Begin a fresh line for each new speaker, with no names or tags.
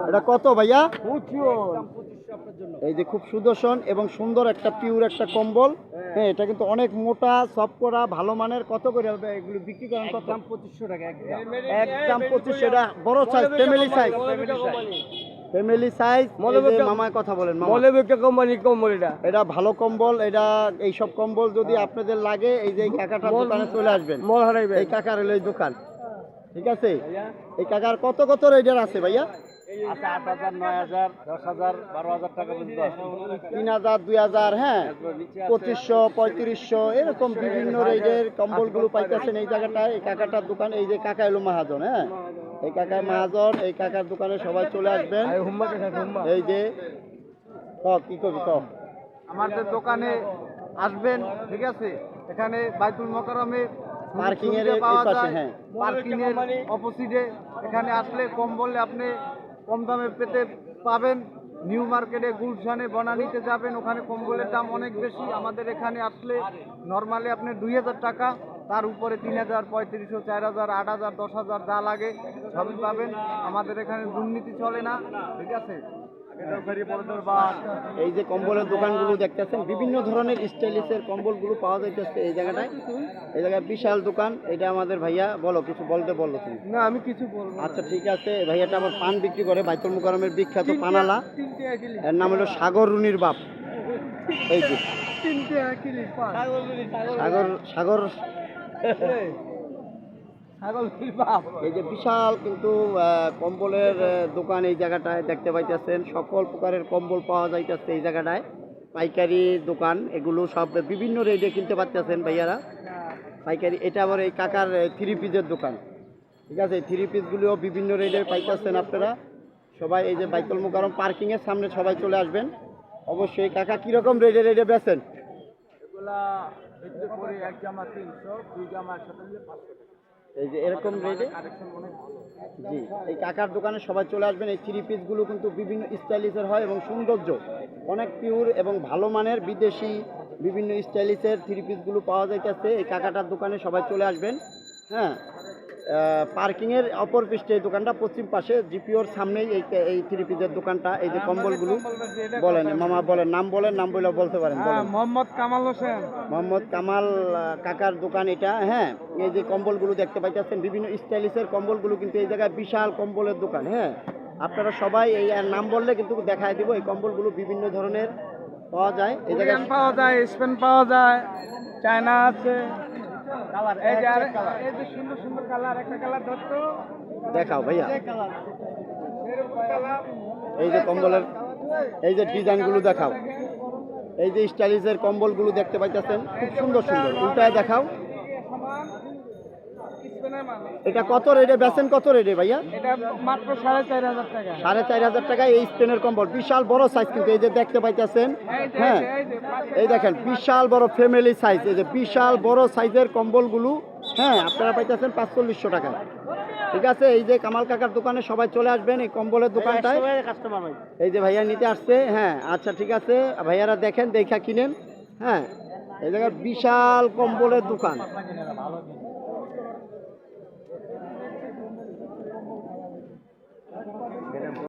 এটা কত ভাইয়া? এই যে খুব সুদর্শন এবং সুন্দর একটা পিওর একটা কম্বল। হ্যাঁ, এটা কিন্তু অনেক মোটা, সফট করা, ভালো মানের। কত করে হবে এগুলো বিক্রি করেন? কত? 2500 টাকা একদম 2500। এটা বড় size, family size. Family size. মামায় কথা বলেন মামা।
কোম্পানি কম্বল
এটা ভালো কম্বল। এটা এইসব কম্বল যদি আপনাদের লাগে, এই যে কাকাটার দোকানে চলে আসবেন। এই কাকার হলো এই দোকান, ঠিক আছে? এই কাকার কত কত রেটের আছে ভাইয়া?
আচ্ছা, 8000, 9000, 10000, 12000 টাকা পর্যন্ত আছে।
3000, 2000, হ্যাঁ, 2500, 3500 এরকম বিভিন্ন রেটের কম্বলগুলো পাইতেছেন এই জায়গাটায়। এই কাকাটার দোকান। এই যে কাকা এলো মহাজন, হ্যাঁ, এই কাকা মহাজন। এই কাকার দোকানে সবাই চলে আসবেন। এই যে কি করবি তো
আমাদের দোকানে আসবেন, ঠিক আছে? এখানে বাইতুল মোকাররমে
পার্কিং এর
পাওয়া
পাশে,
যায়।
হ্যাঁ,
পার্কিং এর অপোজিটে এখানে আসলে কম্বলে আপনি কম দামে পেতে পাবেন। নিউ মার্কেটে, গুলশানে, বনানীতে যাবেন, ওখানে কম্বলের দাম অনেক বেশি। আমাদের এখানে আসলে নর্মালি আপনি 2000 টাকা, তার উপরে 3000, 3500, 4000, 8000, 10000 যা লাগে সবই পাবেন। আমাদের এখানে দুর্নীতি চলে না, ঠিক আছে?
এই যে কম্বলের দোকানগুলো দেখতেছেন, বিভিন্ন ধরনের স্টাইলিশের কম্বলগুলো পাওয়া যাইতেছে এই জায়গাটায়। এই জায়গায় বিশাল দোকান। এটা আমাদের ভাইয়া। বলো, কিছু বলতে বললো তুমি?
না, আমি কিছু বলবো।
আচ্ছা, ঠিক আছে। ভাইয়াটা আবার পান বিক্রি করে, বাইতুল মোকাররমের বিখ্যাত পানালা। এর নাম হলো সাগর রুনির বাপ। এই যে সাগর এই যে বিশাল কিন্তু কম্বলের দোকান এই জায়গাটায় দেখতে পাইতেছেন। সকল প্রকারের কম্বল পাওয়া যাইতেছে এই জায়গাটায়। পাইকারি দোকান, এগুলো সব বিভিন্ন রেটে কিনতে পারতেছেন ভাইয়ারা, পাইকারি। এটা আবার এই কাকার 3 পিসের দোকান, ঠিক আছে? 3 পিসগুলিও বিভিন্ন রেটে পাইতেছেন আপনারা সবাই। এই যে বাইতুল মোকাররম পার্কিং এর সামনে সবাই চলে আসবেন অবশ্যই। কাকা কিরকম রেটে বেচেন
এগুলা? এক জামা 300, 2 জামা 500।
এই যে এরকম রেটে? জি, এই কাকার দোকানে সবাই চলে আসবেন। এই 3 পিসগুলো কিন্তু বিভিন্ন স্টাইলিশের হয় এবং সৌন্দর্য অনেক পিওর এবং ভালো মানের। বিদেশি বিভিন্ন স্টাইলিশের 3 পিসগুলো পাওয়া যাইতেছে এই কাকাটার দোকানে। সবাই চলে আসবেন, হ্যাঁ। পার্কিংয়ের অপর পৃষ্ঠে এই দোকানটা, পশ্চিম পাশে জিপিওর সামনেই এই 3 পিসের দোকানটা। এই যে কম্বলগুলো বলেন মামা, বলেন নাম, বলেন নাম বলে বলতে পারেন।
মোহাম্মদ কামাল হোসেন।
মোহাম্মদ কামাল কাকার দোকান এটা, হ্যাঁ। এই যে কম্বলগুলো দেখতে পাইতেছেন, বিভিন্ন স্টাইলিশের কম্বলগুলো কিন্তু এই জায়গায় বিশাল কম্বলের দোকান, হ্যাঁ। আপনারা সবাই এই নাম বললে কিন্তু দেখায় দিব। এই কম্বলগুলো বিভিন্ন ধরনের পাওয়া যায় এই জায়গায়।
পাওয়া যায়, স্পেন পাওয়া যায়, চায়না আছে। এই যে সুন্দর সুন্দর কালার, একটা কালার ধরতো
দেখাও ভাইয়া। এই যে কম্বলের এই যে ডিজাইনগুলো দেখাও। এই যে স্টাইলিশের কম্বলগুলো দেখতে পাইতেছেন, খুব সুন্দর সুন্দর। উল্টায় দেখাও। এটা কত রেটে বেচেন? কত রেটে ভাইয়া?
এটা মাত্র 4500 টাকা।
4500 টাকায় এই স্পেনের কম্বল। বিশাল বড় সাইজ কিন্তু এই যে দেখতে পাইতেছেন, হ্যাঁ। এই দেখেন বিশাল বড় ফ্যামিলি সাইজ। এই যে বিশাল বড় সাইজের কম্বলগুলো, হ্যাঁ, আপনারা পাইতেছেন 4500 টাকায়, ঠিক আছে? এই যে কামাল কাকার দোকানে সবাই চলে আসবেন এই কম্বলের দোকানটায়। এই যে ভাইয়া নিতে আসছে, হ্যাঁ। আচ্ছা, ঠিক আছে, ভাইয়ারা দেখেন, দেখা কিনেন, হ্যাঁ। এই জায়গায় বিশাল কম্বলের দোকান।